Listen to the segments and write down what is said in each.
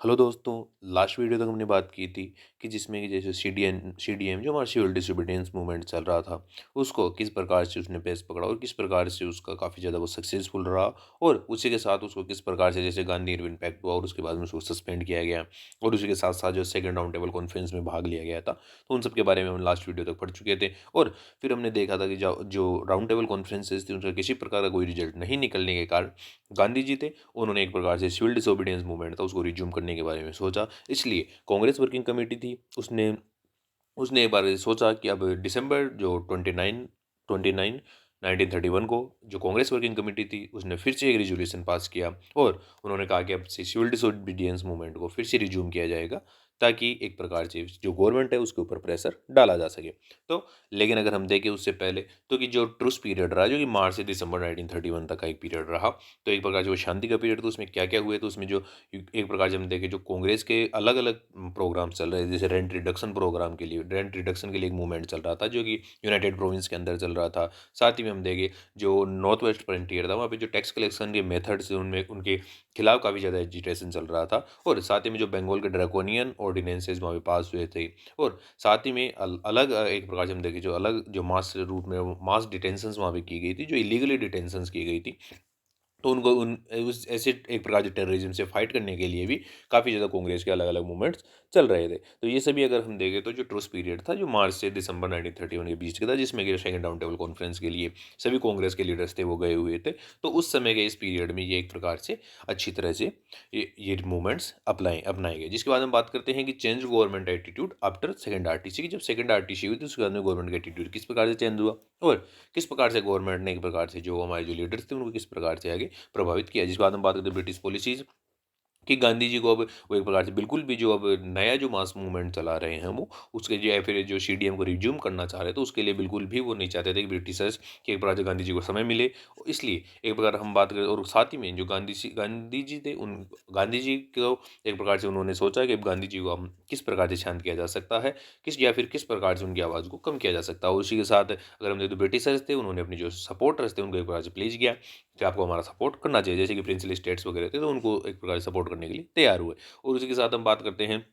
Hello दोस्तों। Last video तक हमने बात की थी कि जिसमें कि जैसे सीडीएम जो हमारा सिविल डिसोबीडियंस मूवमेंट चल रहा था, उसको किस प्रकार से उसने पेस पकड़ा और किस प्रकार से उसका काफ़ी ज़्यादा वो सक्सेसफुल रहा। और उसी के साथ उसको किस प्रकार से जैसे गांधी इरविन पैक्ट हुआ और उसके बाद में उसको सस्पेंड किया गया और उसी के साथ साथ जो सेकंड राउंड टेबल कॉन्फ्रेंस में भाग लिया गया था। तो उन सब के बारे में हम लास्ट वीडियो तक पढ़ चुके थे और फिर हमने देखा था कि जो जो राउंड टेबल कॉन्फ्रेंसेज थी उनका किसी प्रकार का कोई रिजल्ट नहीं निकलने के कारण गांधी जी थे, उन्होंने एक प्रकार से सिविल डिसोबीडियंस मूवमेंट था उसको रिज्यूम करने के बारे में सोचा। इसलिए कांग्रेस वर्किंग कमेटी थी, उसने उसने एक बार सोचा कि अब डिसंबर जो 29 1931 को जो कांग्रेस वर्किंग कमेटी थी उसने फिर से एक रेजोल्यूशन पास किया और उन्होंने कहा कि अब से सिविल डिसोबीडियंस मूवमेंट को फिर से रिज्यूम किया जाएगा ताकि एक प्रकार से जो गवर्नमेंट है उसके ऊपर प्रेशर डाला जा सके। तो लेकिन अगर हम देखें उससे पहले तो कि जो ट्रूस पीरियड रहा जो कि मार्च से दिसंबर 1931 तक का एक पीरियड रहा, तो एक प्रकार से वो शांति का पीरियड था। उसमें क्या क्या हुए तो उसमें जो एक प्रकार से हम देखें जो कांग्रेस के अलग अलग प्रोग्राम चल रहे थे, जैसे रेंट रिडक्शन के लिए एक मूवमेंट चल रहा था जो कि यूनाइटेड प्रोविंस के अंदर चल रहा था। साथ ही में हम देखें जो नॉर्थ वेस्ट फ्रंटियर था वहाँ पे जो टैक्स कलेक्शन के मेथड्स उनमें उनके खिलाफ काफ़ी ज़्यादा एजिटेशन चल रहा था। और साथ ही में जो बंगाल के ड्रैकोनियन ऑर्डिनेंसेस वहाँ पे पास हुए थे और साथ ही में अलग एक प्रकार से हम देखें जो अलग जो मास रूप में मास डिटेंशंस वहाँ पे की गई थी, जो इलीगली डिटेंशंस की गई थी। तो उनको उन उस ऐसे एक प्रकार से टेररिज्म से फाइट करने के लिए भी काफ़ी ज़्यादा कांग्रेस के अलग अलग मूवमेंट्स चल रहे थे। तो ये सभी अगर हम देखें तो जो ट्रूस पीरियड था जो मार्च से दिसंबर 1931 के बीच का था, जिसमें कि सेकंड राउंड टेबल कॉन्फ्रेंस के लिए सभी कांग्रेस के लीडर्स थे वो गए हुए थे। तो उस समय के इस पीरियड में ये एक प्रकार से अच्छी तरह से ये मूवमेंट्स अपनाए गए। जिसके बाद हम बात करते हैं कि change government attitude after second RTC की। जब सेकंड आरटीसी हुई तो उसके बाद में गवर्नमेंट का एटीट्यूड किस प्रकार से चेंज हुआ और किस प्रकार से गवर्नमेंट ने एक प्रकार से जो हमारे जो लीडर्स थे उनको किस प्रकार से आगे प्रभावित किया। जिसके बाद हम बात करते हैं ब्रिटिश पॉलिसीज कि गांधी जी को अब वो एक प्रकार से बिल्कुल भी जो अब नया जो मास मूवमेंट चला रहे हैं वो उसके जो या फिर जो सीडीएम को रिज्यूम करना चाह रहे थे उसके लिए बिल्कुल भी वो नहीं चाहते थे कि ब्रिटिशर्स कि एक प्रकार से गांधी जी को समय मिले। इसलिए एक प्रकार हम बात करें और साथ ही में जो गांधी जी थे उन गांधी जी को एक प्रकार से उन्होंने सोचा कि अब गांधी जी को हम किस प्रकार से शांत किया जा सकता है, किस या फिर किस प्रकार से उनकी आवाज़ को कम किया जा सकता है। और उसी के साथ अगर हम देखें तो ब्रिटिशर्स थे उन्होंने अपने जो सपोर्टर्स थे उनको एक प्रकार से प्लीज किया कि आपको हमारा सपोर्ट करना चाहिए, जैसे कि प्रिंसली स्टेट्स वगैरह थे तो उनको एक प्रकार से सपोर्ट करने के लिए तैयार हुए। और उसी के साथ हम बात करते हैं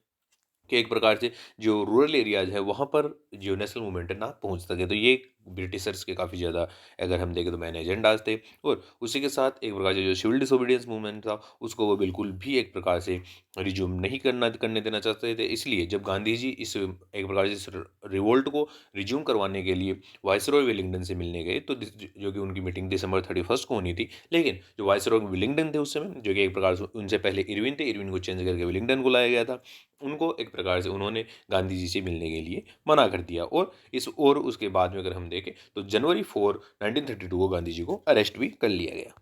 कि एक प्रकार से जो रूरल एरियाज़ है वहाँ पर जो नेशनल मूवमेंट है ना पहुँच सके। तो ये ब्रिटिशर्स के काफ़ी ज़्यादा अगर हम देखें तो मैन एजेंडाज थे। और उसी के साथ एक प्रकार से जो सिविल डिसोबीडियंस मूवमेंट था उसको वो बिल्कुल भी एक प्रकार से रिज्यूम नहीं करने देना चाहते थे। इसलिए जब गांधी जी इस एक प्रकार से इस रिवोल्ट को रिज्यूम करवाने के लिए वाइसरॉय विलिंगडन से मिलने गए, तो जो कि उनकी मीटिंग दिसंबर 31 को होनी थी। लेकिन जो वाइसरॉय विलिंगडन थे उस समय जो कि एक प्रकार से उनसे पहले इरविन थे, इरविन को चेंज करके विलिंगडन को लाया गया था। उनको एक प्रकार से उन्होंने गांधी जी से मिलने के लिए मना कर दिया। और उसके बाद में अगर हम देखें तो जनवरी 4 1932 को गांधी जी को अरेस्ट भी कर लिया गया।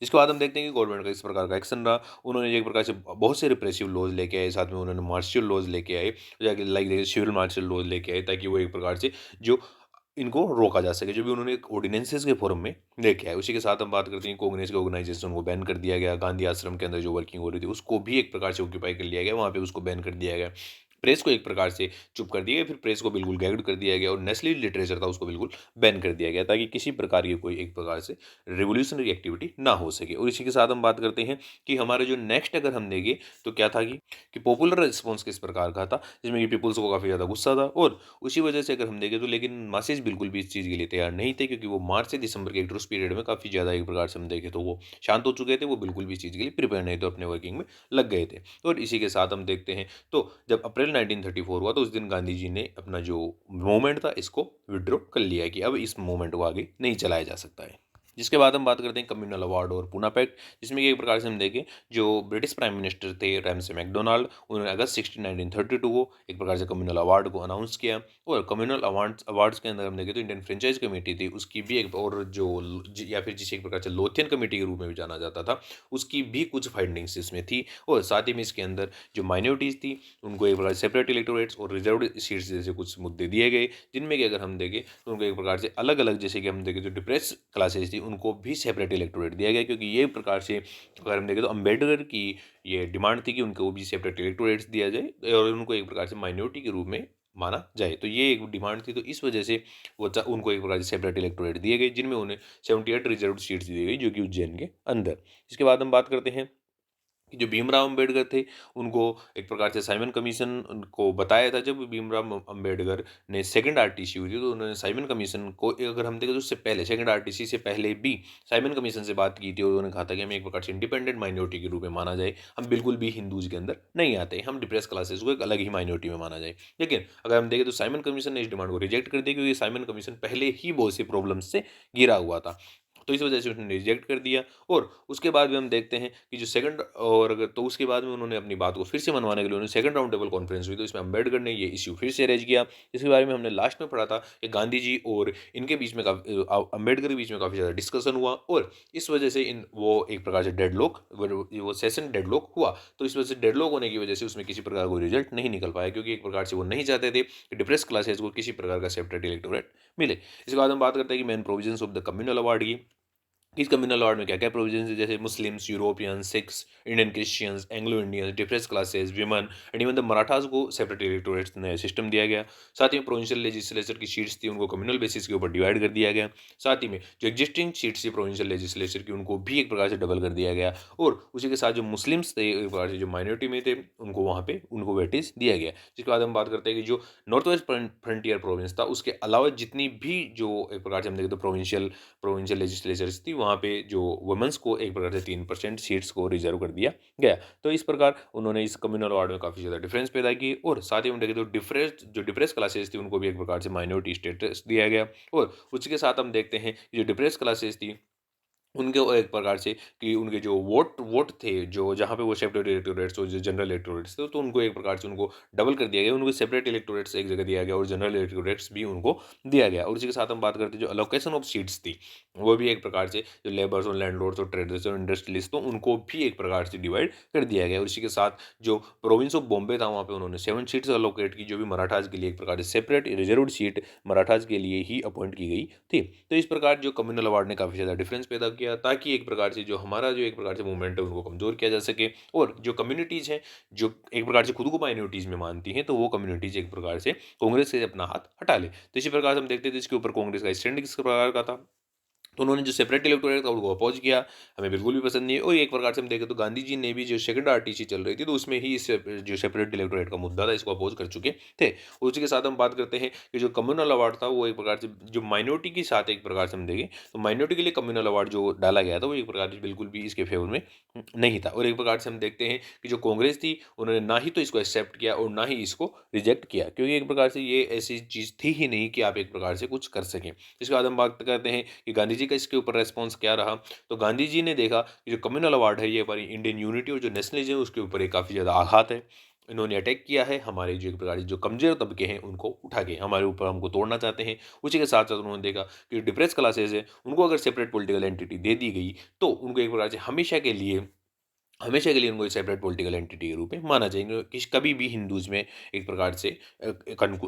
जिसके बाद हम देखते हैं कि गवर्नमेंट का इस प्रकार का एक्शन रहा। उन्होंने एक प्रकार से बहुत से रिप्रेसिव लॉज लेके आए, साथ में उन्होंने मार्शियल लॉज लेके आए, जाके लाइक सिविल मार्शियल लॉज लेके आए ताकि वो एक प्रकार से जो इनको रोका जा सके, जो भी उन्होंने ऑर्डिनेंसेस के फॉर्म में लेके आए। उसी के साथ हम बात करते हैं कांग्रेस के ऑर्गेनाइजेशन को बैन कर दिया गया। गांधी आश्रम के अंदर जो वर्किंग हो रही थी उसको भी एक प्रकार से ऑक्यूपाई कर लिया गया, वहाँ पे उसको बैन कर दिया गया। प्रेस को एक प्रकार से चुप कर दिया गया, फिर प्रेस को बिल्कुल गैग्ड कर दिया गया और नेशनल लिटरेचर था उसको बिल्कुल बैन कर दिया गया ताकि किसी प्रकार की कोई एक प्रकार से रिवोल्यूशनरी एक्टिविटी ना हो सके। और इसी के साथ हम बात करते हैं कि हमारे जो नेक्स्ट अगर हम देंगे तो क्या था कि पॉपुलर रिस्पॉन्स किस प्रकार का था, जिसमें कि पीपल्स को काफ़ी ज़्यादा गुस्सा था। और उसी वजह से अगर हम देखें तो लेकिन मासेज बिल्कुल भी इस चीज़ के लिए तैयार नहीं थे, क्योंकि वो मार्च से दिसंबर के एक ट्रूस पीरियड में काफ़ी ज़्यादा एक प्रकार से हम देखें तो वो शांत हो चुके थे, वो बिल्कुल भी इस चीज़ के लिए प्रिपेयर नहीं थे, अपने वर्किंग में लग गए थे। और इसी के साथ हम देखते हैं तो जब अप्रैल 1934 हुआ तो उस दिन गांधी जी ने अपना जो मूवमेंट था इसको विड्रॉ कर लिया कि अब इस मूवमेंट को आगे नहीं चलाया जा सकता है। जिसके बाद हम बात करते हैं कम्युनल अवार्ड और पूना पैक्ट, जिसमें कि एक प्रकार से हम देखें जो ब्रिटिश प्राइम मिनिस्टर थे रैमसे मैकडोनाल्ड, उन्होंने अगस्त 16 1932 को एक प्रकार से कम्युनल अवार्ड को अनाउंस किया। और कम्युनल अवार्ड्स के अंदर हम देखें तो इंडियन फ्रेंचाइज कमेटी थी उसकी भी एक और जो या फिर जिसे एक प्रकार से लोथियन कमेटी के रूप में भी जाना जाता था, उसकी भी कुछ फाइंडिंग्स इसमें थी। और साथ ही में इसके अंदर जो माइनॉरिटीज़ थी उनको एक प्रकार सेपरेट इलेक्टोरेट्स और रिजर्व सीट्स जैसे कुछ मुद्दे दिए गए, जिनमें कि अगर हम देखें तो उनको एक प्रकार से अलग अलग, जैसे कि हम देखें तो डिप्रेस क्लासेस थी उनको भी सेपरेट इलेक्टोरेट दिया गया, क्योंकि ये प्रकार से अगर हम देखें तो अम्बेडकर की ये डिमांड थी कि उनको भी सेपरेट इलेक्टोरेट्स दिया जाए और उनको एक प्रकार से माइनॉरिटी के रूप में माना जाए। तो ये एक डिमांड थी, तो इस वजह से उनको एक प्रकार से सेपरेट इलेक्टोरेट दिए गए, जिनमें उन्हें 78 रिजर्व सीट्स दी गई जो कि उज्जैन के अंदर। इसके बाद हम बात करते हैं कि जो भीमराव अम्बेडकर थे, उनको एक प्रकार से साइमन कमीशन को बताया था। जब भीमराव अम्बेडकर ने सेकंड आरटीसी हुई थी, तो उन्होंने साइमन कमीशन को, अगर हम देखें तो उससे पहले, सेकंड आरटीसी से पहले भी साइमन कमीशन से बात की थी और उन्होंने कहा था कि हमें एक प्रकार से इंडिपेंडेंट माइनॉरिटी के रूप में माना जाए, हम बिल्कुल भी हिंदूज के अंदर नहीं आते, हम डिप्रेस क्लासेस को एक अलग ही माइनॉरिटी में माना जाए। लेकिन अगर हम देखें तो साइमन कमीशन ने इस डिमांड को रिजेक्ट कर दिया, क्योंकि साइमन कमीशन पहले ही बहुत सी प्रॉब्लम्स से घिरा हुआ था, तो इस वजह से उसने रिजेक्ट कर दिया। और उसके बाद भी हम देखते हैं कि जो सेकंड, और अगर तो उसके बाद में उन्होंने अपनी बात को फिर से मनवाने के लिए उन्होंने सेकंड राउंड टेबल कॉन्फ्रेंस हुई, तो इसमें अम्बेडकर ने ये इश्यू फिर से रेज किया। इसके बारे में हमने लास्ट में पढ़ा था कि गांधी जी और इनके बीच में अम्बेडकर के बीच में काफ़ी ज़्यादा डिस्कशन हुआ, और इस वजह से इन वो एक प्रकार से डेडलॉक, वो सेशन डेडलॉक हुआ। तो इस वजह से डेडलॉक होने की वजह से उसमें किसी प्रकार का रिजल्ट नहीं निकल पाया, क्योंकि एक प्रकार से वो नहीं चाहते थे कि डिप्रेस क्लासेस को किसी प्रकार का सेपरेट इलेक्टोरेट मिले। इसके बाद हम बात करते हैं कि main provisions of the communal award की। इस कम्युनल लॉ में क्या-क्या प्रोविजंस है, जैसे Muslims, Europeans, Sikhs, Indian Christians, Anglo Indians, depressed classes, women and even the Marathas को सेपरेट इलेक्टोरेट्स नया सिस्टम दिया गया। साथ ही में प्रोविंशियल लेजिस्लेचर की सीट्स थी, उनको कम्युनल बेसिस के ऊपर डिवाइड कर दिया गया। साथ ही में जो एग्जिस्टिंग सीट्स थी प्रोविंशियल लेजिस्लेचर की, उनको भी एक प्रकार से डबल कर दिया गया, और उसी के साथ जो मुस्लिम्स थे, एक प्रकार से जो माइनॉरिटी में थे, उनको वहाँ पे उनको वेटेज दिया गया। जिसके बाद हम बात करते हैं कि जो नॉर्थ वेस्ट फ्रंटियर प्रोविंस था, उसके अलावा जितनी भी जो एक प्रकार से हम देखें तो प्रोविंशियल लेजिस्लेचर्स थी, वहाँ पे जो वुमेन्स को एक प्रकार से 3% सीट्स को रिजर्व कर दिया गया। तो इस प्रकार उन्होंने इस कम्युनल वार्ड में काफ़ी ज़्यादा डिफरेंस पैदा की, और साथ ही हम देखें तो डिप्रेस क्लासेस थी, उनको भी एक प्रकार से माइनॉरिटी स्टेटस दिया गया। और उसी के साथ हम देखते हैं कि जो डिप्रेस क्लासेस थी, उनके वो एक प्रकार से कि उनके जो वोट वोट थे, जो जहाँ पे वो सेपरेट इलेक्टोरेट्स और जो जनरल इलेक्टोरेट्स थे, तो उनको एक प्रकार से उनको डबल कर दिया गया, उनको सेपरेट इलेक्टोरेट्स एक जगह दिया गया और जनरल इलेक्टोरेट्स भी उनको दिया गया। और उसी के साथ हम बात करते हैं जो अलोकेशन ऑफ सीट्स थी, वो भी एक प्रकार से जो लेबर्स और लैंडलॉर्ड्स और ट्रेडर्स और इंडस्ट्रियलिस्ट, तो उनको भी एक प्रकार से डिवाइड कर दिया गया। और इसी के साथ जो प्रोविंस ऑफ बॉम्बे था, वहाँ पे उन्होंने 7 सीट्स अलोकेट की, जो भी मराठाज के लिए एक प्रकार से सेपरेट रिजर्व्ड सीट मराठाज के लिए ही अपॉइंट की गई थी। तो इस प्रकार जो कम्युनल अवार्ड ने काफ़ी ज़्यादा डिफरेंस पैदा किया, ताकि एक प्रकार से जो हमारा जो एक प्रकार से मूवमेंट है, उनको कमज़ोर किया जा सके, और जो कम्युनिटीज़ हैं, जो एक प्रकार से खुद को माइनॉरिटीज़ में मानती हैं, तो वो कम्युनिटीज़ एक प्रकार से कांग्रेस से अपना हाथ हटा ले। तो इसी प्रकार से हम देखते थे इसके ऊपर कांग्रेस का स्टैंड किस प्रकार का था। तो उन्होंने जो सेपरेट इलेक्टोरेट था, उनको अपोज किया, हमें बिल्कुल भी पसंद नहीं है। और एक प्रकार से हम देखें तो गांधी जी ने भी जो सेकंड आरटीसी चल रही थी, तो उसमें ही इस जो सेपरेट इलेक्टोरेट का मुद्दा था, इसको अपोज कर चुके थे। और उसी के साथ हम बात करते हैं कि जो कम्युनल अवार्ड था, वो एक प्रकार से जो माइनॉरिटी के साथ एक प्रकार से हम देखें तो माइनॉरिटी के लिए कम्युनल अवार्ड जो डाला गया था, वो एक प्रकार से बिल्कुल भी इसके फेवर में नहीं था। और एक प्रकार से हम देखते हैं कि जो कांग्रेस थी, उन्होंने ना ही तो इसको एक्सेप्ट किया और ना ही इसको रिजेक्ट किया, क्योंकि एक प्रकार से ये ऐसी चीज़ थी ही नहीं कि आप एक प्रकार से कुछ कर सकें। इसके बाद हम बात करते हैं कि गांधी जी का इसके ऊपर रेस्पॉन्स क्या रहा। तो गांधी जी ने देखा कि जो कम्युनल अवार्ड है, ये हमारी इंडियन यूनिटी और जो नेशनलिज्म है, उसके ऊपर एक काफ़ी ज़्यादा आघात है। इन्होंने अटैक किया है हमारे जो एक प्रकार से जो कमजोर तबके हैं, उनको उठा के हमारे ऊपर हमको तोड़ना चाहते हैं। उसी के साथ साथ उन्होंने देखा कि डिप्रेस क्लासेस है, उनको अगर सेपरेट पॉलिटिकल एंटिटी दे दी गई, तो उनको एक प्रकार से हमेशा के लिए उनको एक सेपरेट पॉलिटिकल एंटिटी के रूप में माना जाएगा, कि कभी भी हिंदूज में एक प्रकार से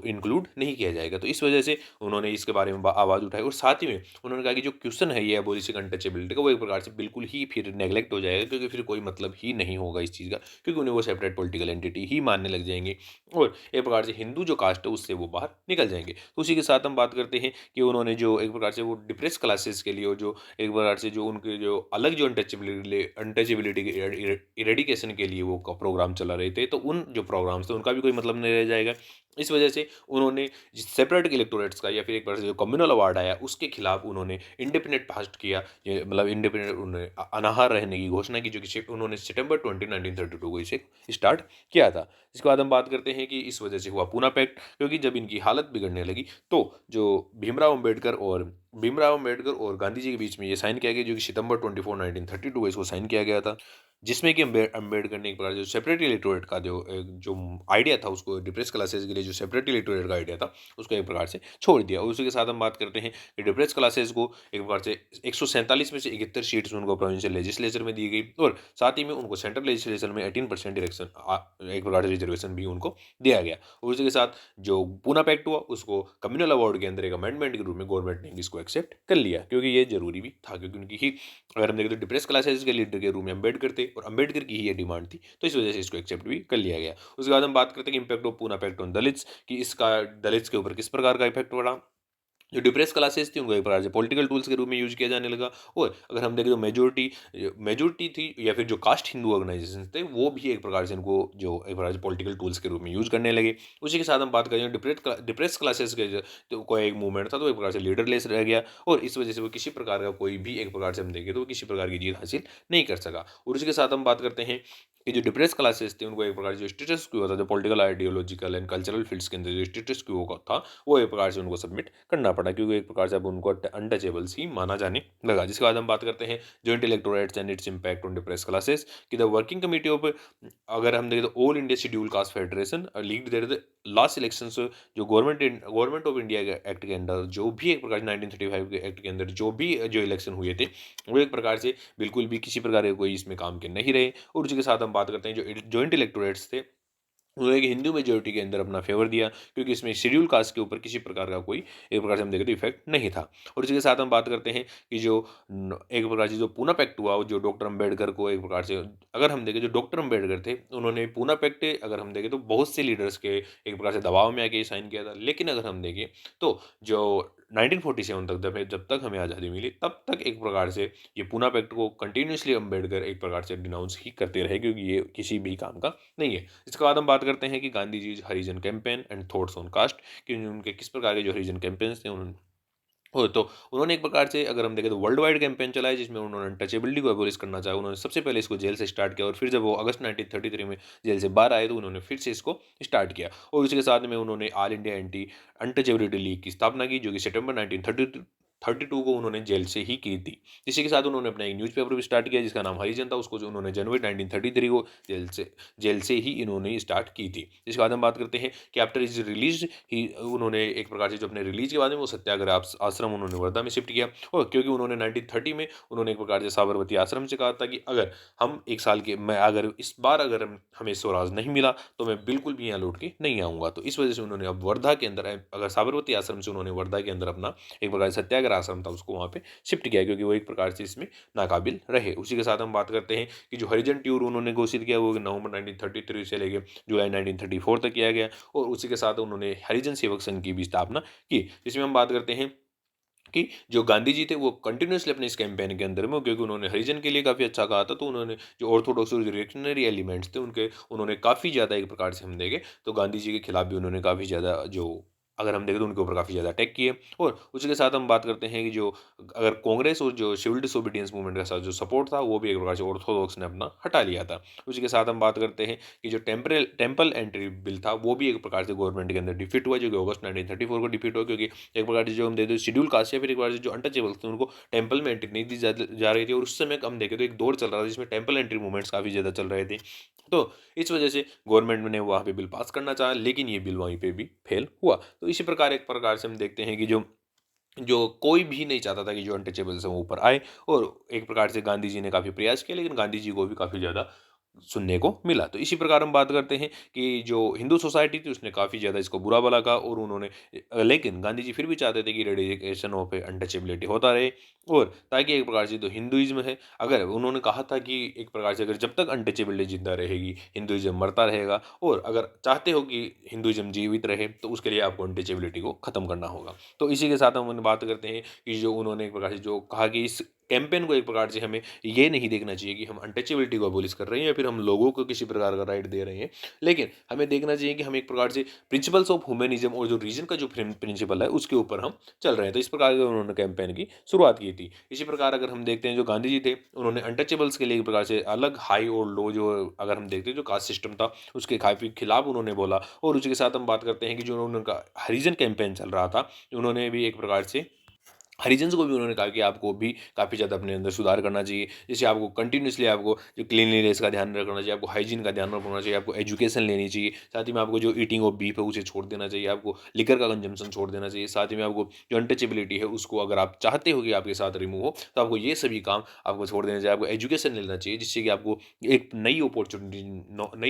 इंक्लूड नहीं किया जाएगा। तो इस वजह से उन्होंने इसके बारे में आवाज़ उठाई, और साथ ही में उन्होंने कहा कि जो क्वेश्चन है ये एबोलिशन अनटचेबिलिटी का, वो एक प्रकार से बिल्कुल ही फिर नेग्लेक्ट हो जाएगा, क्योंकि फिर कोई मतलब ही नहीं होगा इस चीज़ का, क्योंकि उन्हें वो सेपरेट पॉलिटिकल एंटिटी ही मानने लग जाएंगे, और एक प्रकार से हिंदू जो कास्ट है, उससे वो बाहर निकल जाएंगे। तो उसी के साथ हम बात करते हैं कि उन्होंने जो एक प्रकार से वो डिप्रेस क्लासेस के लिए, और जो एक प्रकार से जो उनके जो अलग जो अनटचेबिलिटी इरेडिकेशन के लिए वो प्रोग्राम चला रहे थे, तो उन जो प्रोग्राम्स थे, उनका भी कोई मतलब नहीं रह जाएगा। इस वजह से उन्होंने सेपरेट इलेक्टोरेट्स का, या फिर एक बार से जो कम्युनल अवार्ड आया, उसके खिलाफ उन्होंने इंडिपेंडेंट पास्ट किया, ये मतलब इंडिपेंडेंट उन्होंने अनाहार रहने की घोषणा की, जो कि उन्होंने सितंबर 20 1932 को इसे स्टार्ट किया था। इसके बाद हम बात करते हैं कि इस वजह से हुआ पूना पैक्ट, क्योंकि जब इनकी हालत बिगड़ने लगी, तो जो भीमराव अम्बेडकर और गांधी जी के बीच में ये साइन किया गया, जो कि सितंबर 24 1932 को इसको साइन किया गया था, जिसमें कि अम्बेडकर ने एक प्रकार जो सेपरेट इलेक्टोरेट का जो आइडिया था, उसको डिप्रेस क्लासेस के लिए जो सेपरेट इलेक्टोरेट का आइडिया था, उसको एक प्रकार से छोड़ दिया। और उसी के साथ हम बात करते हैं कि डिप्रेस क्लासेस को एक प्रकार से 147 में से 71 सीट्स उनको प्रोविंशियल लेजिस्लेचर में दी गई, और साथ ही में उनको सेंट्रल लेजिस्लेचर में 18% डायरेक्शन एक प्रकार से रिजर्वेशन भी उनको दिया गया। और उसी के साथ जो पूना पैक्ट हुआ, उसको कम्युनल अवार्ड के अंदर एक अमेंडमेंट के रूप में गवर्नमेंट ने इसको एक्सेप्ट कर लिया, क्योंकि ये जरूरी भी था, क्योंकि उनकी ही, अगर हम देखें तो डिप्रेस क्लासेस के लीडर के रूप में अम्बेडकर थे, और अम्बेडकर की ही ये डिमांड थी, तो इस वजह से इसको एक्सेप्ट भी कर लिया गया। उसके बाद हम बात करते हैं कि impact of Poona pact on Dalits, कि इसका दलित्स के ऊपर किस प्रकार का इफेक्ट पड़ा। जो डिप्रेस क्लासेस थी उनको एक प्रकार से पॉलिटिकल टूल्स के रूप में यूज़ किया जाने लगा। और अगर हम देखें तो मेजोरिटी थी या फिर जो कास्ट हिंदू ऑर्गेनाइजेशन थे वो भी एक प्रकार से इनको जो एक प्रकार से पॉलिटिकल टूल्स के रूप में यूज़ करने लगे। उसी के साथ हम बात करें डिप्रेस क्लासेस के तो कोई एक मूवमेंट था तो एक प्रकार से लीडरलेस रह गया, और इस वजह से वो किसी प्रकार का कोई भी एक प्रकार से हम देखें तो वो किसी प्रकार की जीत हासिल नहीं कर सका। और उसी के साथ हम बात करते हैं कि जो डिप्रेस क्लासेस थे उनको एक प्रकार जो स्टेटस क्वो था, जो political ideological and cultural fields के अंदर जो स्टेटस क्वो का था वो एक प्रकार से उनको सबमिट करना पड़ा, क्योंकि एक प्रकार से अब उनको अनटचेबल्स ही माना जाने लगा। जिसके बाद हम बात करते हैं joint electorates and its impact on depress classes कि द वर्किंग कमेटी ऑफ, अगर हम देखें तो all India scheduled caste federation lead their the last elections, जो गवर्नमेंट ऑफ इंडिया के एक्ट के अंदर जो भी एक प्रकार 1935 के एक्ट के अंदर जो भी जो इलेक्शन हुए थे वो एक प्रकार से बिल्कुल भी किसी प्रकार के कोई इसमें काम के नहीं रहे। और उसी के साथ हम बात करते हैं जो जॉइंट इलेक्टोरेट्स थे उन्होंने एक हिंदू मेजोरिटी के अंदर अपना फेवर दिया, क्योंकि इसमें शेड्यूल कास्ट के ऊपर किसी प्रकार का कोई एक प्रकार से हम देखें तो इफेक्ट नहीं था। और इसी के साथ हम बात करते हैं कि जो एक प्रकार से जो पूना पैक्ट हुआ जो डॉक्टर अम्बेडकर को एक प्रकार से, अगर हम देखें जो डॉक्टर अम्बेडकर थे उन्होंने पूना पैक्ट अगर हम देखें तो बहुत से लीडर्स के एक प्रकार से दबाव में आके साइन किया था, लेकिन अगर हम देखें तो जो 1947 तक जब तक हमें आज़ादी मिली तब तक एक प्रकार से ये पूना पैक्ट को कंटिन्यूसली अम्बेडकर एक प्रकार से डिनाउंस ही करते रहे, क्योंकि ये किसी भी काम का नहीं है। इसके बाद हम बात करते हैं कि Gandhi ji Harijan campaign and thoughts on caste, कि उनके किस प्रकार के जो हरिजन कैंपेन्स थे उन्होंने तो उन्होंने एक प्रकार से अगर हम देखें तो वर्ल्ड वाइड कैंपेन चलाया, जिसमें उन्होंने अनटचेबिलिटी को एबॉलिश करना चाहा। उन्होंने सबसे पहले इसको जेल से स्टार्ट किया, और फिर जब वो अगस्त 1933 में जेल से बाहर आए तो उन्होंने फिर से इसको स्टार्ट किया। और उसके साथ में उन्होंने all India anti untouchability league की स्थापना की, जो कि सितंबर 1932 को उन्होंने जेल से ही की थी। इसी के साथ उन्होंने अपना एक न्यूज़पेपर भी स्टार्ट किया जिसका नाम हरिजन था, उसको जो उन्होंने जनवरी 1933 को जेल से ही इन्होंने स्टार्ट की थी। इसके बाद हम बात करते हैं कि आफ्टर इज रिलीज ही उन्होंने एक प्रकार से जो अपने रिलीज के बाद में वो सत्याग्रह आश्रम उन्होंने वर्धा में शिफ्ट किया। और क्योंकि उन्होंने 1930 में उन्होंने एक प्रकार से साबरमती आश्रम से कहा था कि अगर हम एक साल के मैं अगर इस बार अगर हमें स्वराज नहीं मिला तो मैं बिल्कुल भी यहाँ लौट के नहीं आऊँगा। तो इस वजह से उन्होंने अब वर्धा के अंदर अगर साबरमती आश्रम से उन्होंने वर्धा के अंदर अपना एक प्रकार से सत्याग्रह आश्रम था उसको वहाँ पे शिफ्ट किया, क्योंकि वो एक प्रकार से इसमें नाकाबिल रहे। उसी के साथ हम बात करते हैं कि जो हरिजन टूर उन्होंने घोषित किया वो नवंबर 1933 से लेकर जुलाई 1934 तक किया गया। और उसी के साथ उन्होंने हरिजन सेवक संघ की भी स्थापना की, जिसमें हम बात करते हैं कि जो गांधी जी थे वो कंटिन्यूसली अपने इस कैंपेन के अंदर में, क्योंकि उन्होंने हरिजन के लिए काफ़ी अच्छा कहा था, तो उन्होंने जो ऑर्थोडॉक्स और जो रिएक्शनरी एलिमेंट्स थे उनके उन्होंने काफ़ी ज़्यादा एक प्रकार से हम देखें तो गांधी जी के खिलाफ भी उन्होंने काफ़ी ज़्यादा जो अगर हम देखें तो उनके ऊपर काफ़ी ज़्यादा अटैक किए। और उसी के साथ हम बात करते हैं कि जो अगर कांग्रेस और जो सिविल डिसोबीडियंस मूवमेंट का साथ जो सपोर्ट था वो भी एक प्रकार से ऑर्थोडॉक्स ने अपना हटा लिया था। उसी के साथ हम बात करते हैं कि जो टेम्पल एंट्री बिल था वो भी एक प्रकार से गवर्नमेंट के अंदर डिफीट हुआ, जो कि अगस्त 1934 को डिफीट हुआ, क्योंकि एक प्रकार से जो हम देते शेड्यूल कास्ट या फिर एक प्रकार से जो अनटचेबल थे उनको टेम्पल में एंट्री नहीं दी जा रही थी। और उस समय हम देखें तो एक दौर चल रहा था जिसमें टेम्पल एंट्री मूवमेंट्स काफ़ी ज़्यादा चल रहे थे। तो इस वजह से गवर्नमेंट ने वहाँ पे बिल पास करना चाहा, लेकिन ये बिल वहीं पे भी फेल हुआ। तो इसी प्रकार एक प्रकार से हम देखते हैं कि जो जो कोई भी नहीं चाहता था कि जो अनटचेबल्स हैं वो ऊपर आए, और एक प्रकार से गांधी जी ने काफ़ी प्रयास किया, लेकिन गांधी जी को भी काफ़ी ज़्यादा सुनने को मिला। तो इसी प्रकार हम बात करते हैं कि जो हिंदू सोसाइटी थी उसने काफ़ी ज़्यादा इसको बुरा भला कहा, और उन्होंने लेकिन गांधी जी फिर भी चाहते थे कि रेडिकेशन ऑफ अनटचेबिलिटी होता रहे, और ताकि एक प्रकार से जो हिंदुइज्म है अगर उन्होंने कहा था कि एक प्रकार से अगर जब तक अनटचेबिलिटी जिंदा रहेगी हिंदुइज्म मरता रहेगा, और अगर चाहते हो कि हिंदुइज्म जीवित रहे तो उसके लिए आपको अनटचेबिलिटी को ख़त्म करना होगा। तो इसी के साथ हम बात करते हैं कि जो उन्होंने एक प्रकार से जो कहा कि इस कैंपेन को एक प्रकार से हमें ये नहीं देखना चाहिए कि हम अनटचेबिलिटी को अबोलिश कर रहे हैं या फिर हम लोगों को किसी प्रकार का राइट दे रहे हैं, लेकिन हमें देखना चाहिए कि हम एक प्रकार से प्रिंसिपल्स ऑफ ह्यूमनिज्म और जो रीजन का जो प्रिंसिपल है उसके ऊपर हम चल रहे हैं। तो इस प्रकार से उन्होंने कैंपेन की शुरुआत की थी। इसी प्रकार अगर हम देखते हैं जो गांधी जी थे उन्होंने अनटचेबल्स के लिए एक प्रकार से अलग हाई और लो जो अगर हम देखते हैं जो कास्ट सिस्टम था उसके काफ़ी खिलाफ उन्होंने बोला। और उसी के साथ हम बात करते हैं कि जो उनका हरिजन कैंपेन चल रहा था उन्होंने भी एक प्रकार से हरिजन्स को भी उन्होंने कहा कि आपको भी काफ़ी ज़्यादा अपने अंदर सुधार करना चाहिए। जैसे आपको कंटिन्यूअसली आपको जो क्लीनलीनेस का ध्यान रखना चाहिए, आपको हाइजीन का ध्यान रखना चाहिए, आपको एजुकेशन लेनी चाहिए, साथ ही में आपको जो ईटिंग ऑफ बीफ है उसे छोड़ देना चाहिए, आपको लिकर का कंजम्पशन छोड़ देना चाहिए, साथ ही में आपको जो अनटचेबिलिटी है उसको अगर आप चाहते हो कि आपके साथ रिमूव हो तो आपको ये सभी काम आपको छोड़ देना चाहिए, आपको एजुकेशन लेना चाहिए जिससे कि आपको एक नई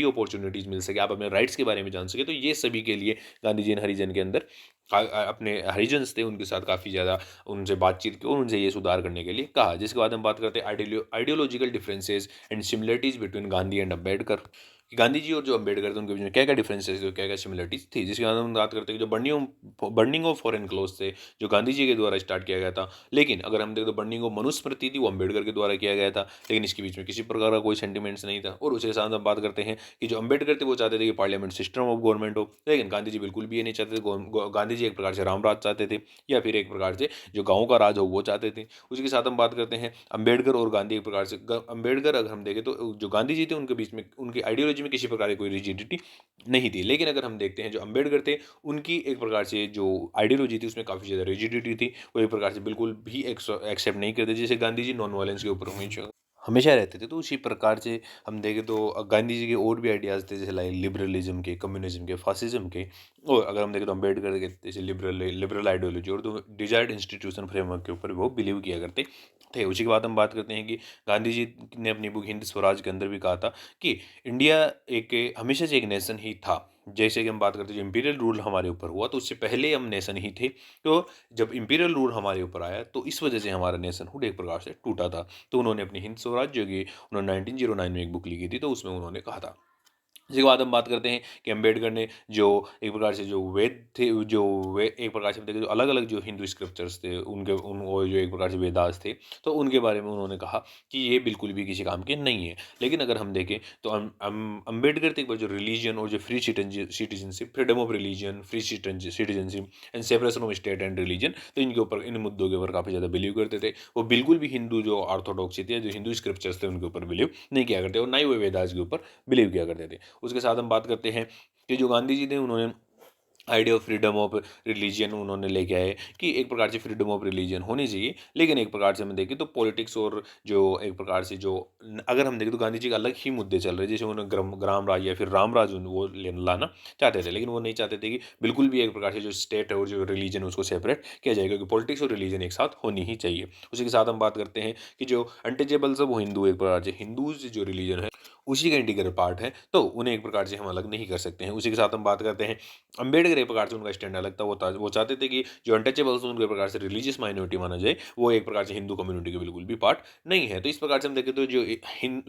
अपॉर्चुनिटीज़ मिल सके, आप अपने राइट्स के बारे में जान सके। तो ये सभी के लिए गांधी जी ने हरिजन के अंदर अपने हरिजन्स थे उनके साथ काफ़ी ज़्यादा उनसे बातचीत की और उनसे ये सुधार करने के लिए कहा। जिसके बाद हम बात करते हैं ideological differences and similarities between Gandhi and Ambedkar कि गांधी जी और जो अम्बेडकर थे उनके बीच में क्या क्या डिफरेंसेस थे, क्या क्या सिमिलरिटीज थी। जिसके बाद हम बात करते हैं कि जो बर्निंग ऑफ फॉरेन क्लोथ थे जो गांधी जी के द्वारा स्टार्ट किया गया था, लेकिन अगर हम देखें तो बर्निंग ऑफ मनुस्मृति थी वो अम्बेडकर के द्वारा किया गया था, लेकिन इसके बीच में किसी प्रकार का कोई सेंटिमेंट्स नहीं था। और उसके साथ हम बात करते हैं कि जो अम्बेडकर थे वो चाहते थे कि पार्लियामेंट सिस्टम ऑफ गवर्नमेंट हो, लेकिन गांधी जी बिल्कुल भी ये नहीं चाहते थे। गांधी जी एक प्रकार से रामराज चाहते थे, या फिर एक प्रकार से जो गाँव का राज हो वो चाहते थे। उसी के साथ हम बात करते हैं अम्बेडकर और गांधी एक प्रकार से अम्बेडकर अगर हम देखें तो जो गांधी जी थे उनके बीच में उनकी आइडियोलॉजी में किसी प्रकार की कोई रिजिडिटी नहीं थी, लेकिन अगर हम देखते हैं जो अम्बेडकर थे उनकी एक प्रकार से जो आइडियोलॉजी थी उसमें काफ़ी ज़्यादा रिजिडिटी थी। वो एक प्रकार से बिल्कुल भी एक्सेप्ट नहीं करते, जैसे गांधी जी नॉन वायलेंस के ऊपर हमेशा हमेशा रहते थे। तो उसी प्रकार से हम देखें तो गांधी जी के और भी आइडियाज़ थे, जैसे लाइक लिबरलिज्म के, कम्युनिज्म के, फासिज्म के। और अगर हम देखें तो अम्बेडकर के जैसे लिबरल लिबरल आइडियोलॉजी और तो डिजायर्ड इंस्टीट्यूशन फ्रेमवर्क के ऊपर वो बिलीव किया करते थे। उसी के बाद हम बात करते हैं कि गांधी जी ने अपनी बुक हिंद स्वराज के अंदर भी कहा था कि इंडिया एक हमेशा से एक नेशन ही था। जैसे कि हम बात करते हैं जो इम्पीरियल रूल हमारे ऊपर हुआ तो उससे पहले हम नेशन ही थे। तो जब इम्पीरियल रूल हमारे ऊपर आया तो इस वजह से हमारा नेशनहुड एक प्रकार से टूटा था। तो उन्होंने अपनी हिंद स्वराज्य की उन्होंने 1909 में एक बुक लिखी थी, तो उसमें उन्होंने कहा था। इसके बाद हम बात करते हैं कि अम्बेडकर ने जो एक प्रकार से जो वेद थे, जो वे एक प्रकार से हम देखें जो अलग अलग जो हिंदू स्क्रिप्चर्स थे उनके उन वो जो एक प्रकार से वेदास थे, तो उनके बारे में उन्होंने कहा कि ये बिल्कुल भी किसी काम के नहीं है। लेकिन अगर हम देखें तो अम्बेडकर थे एक बार जो रिलीजन और जो free citizenship, freedom of religion, free citizenship and separation of state and religion, तो इनके ऊपर इन मुद्दों के ऊपर काफ़ी ज़्यादा बिलीव करते थे। वो बिल्कुल भी हिंदू जो ऑर्थोडॉक्सी थी, जो हिंदू स्क्रिप्चर्स थे उनके ऊपर बिलीव नहीं किया करते, और ना ही वो वेदास के ऊपर बिलीव किया करते थे। उसके साथ हम बात करते हैं कि जो गांधी जी थे उन्होंने idea of freedom of religion उन्होंने लेके आए कि एक प्रकार से फ्रीडम ऑफ रिलीजन होनी चाहिए, लेकिन एक प्रकार से हम देखें तो पॉलिटिक्स और जो एक प्रकार से जो अगर हम देखें तो गांधी जी के अलग ही मुद्दे चल रहे हैं, जैसे उन्होंने ग्राम राज या फिर राम राज वो लाना चाहते थे, लेकिन वो नहीं चाहते थे कि बिल्कुल भी एक प्रकार से जो स्टेट है और जो रिलीजन है उसको सेपरेट किया जाएगा, क्योंकि पॉलिटिक्स और रिलीजन एक साथ होनी ही चाहिए। उसी के साथ हम बात करते हैं कि जो अनटचेबल्स है वो हिंदू एक प्रकार से हिंदूज जो रिलीजन है उसी का इंटीग्रल पार्ट है, तो उन्हें एक प्रकार से हम अलग नहीं कर सकते हैं। उसी के साथ हम बात करते हैं अम्बेडकर एक प्रकार से उनका स्टैंड अलग था। वो चाहते थे कि जो अनटचेबल्स उनको एक प्रकार से रिलीजियस माइनॉरिटी माना जाए, वो एक प्रकार से हिंदू कम्युनिटी के बिल्कुल भी पार्ट नहीं है। तो इस प्रकार से हम देखें तो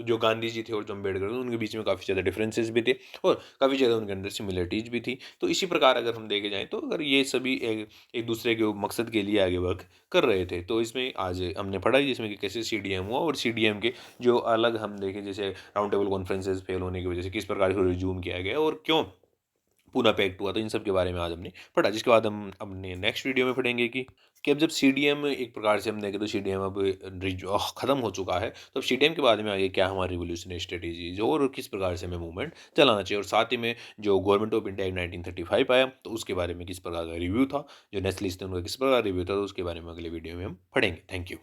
जो गांधी जी थे और जो अम्बेडकर थे उनके बीच में काफ़ी ज़्यादा डिफरेंसेस भी थे और काफ़ी ज़्यादा उनके अंदर सिमिलरिटीज भी थी। तो इसी प्रकार अगर हम देखे जाएँ तो अगर ये सभी एक दूसरे के मकसद के लिए आगे वर्क कर रहे थे, तो इसमें आज हमने पढ़ा ही जिसमें कि कैसे सीडीएम हुआ और सीडीएम के जो अलग हम देखें जैसे राउंड टेबल कॉन्फ्रेंसेस फेल होने की वजह से किस प्रकार से रिज्यूम किया गया और क्यों पूना पैक्ट हुआ, तो इन सब के बारे में आज हमने पढ़ा। जिसके बाद हम अपने नेक्स्ट वीडियो में पढ़ेंगे कि अब जब सीडीएम एक प्रकार से हम देखें तो सीडीएम अब ख़त्म हो चुका है, तो अब सीडीएम के बाद में आगे क्या हमारी रिवोल्यूशनरी स्ट्रेटेजीज और किस प्रकार से हमें मूवमेंट चलाना चाहिए, और साथ ही में जो गवर्नमेंट ऑफ इंडिया एक्ट 1935 आया तो उसके बारे में किस प्रकार का रिव्यू था, जो नेस्लिस्ट थे उनका किस प्रकार रिव्यू था, तो उसके बारे में अगले वीडियो में हम पढ़ेंगे। Thank you.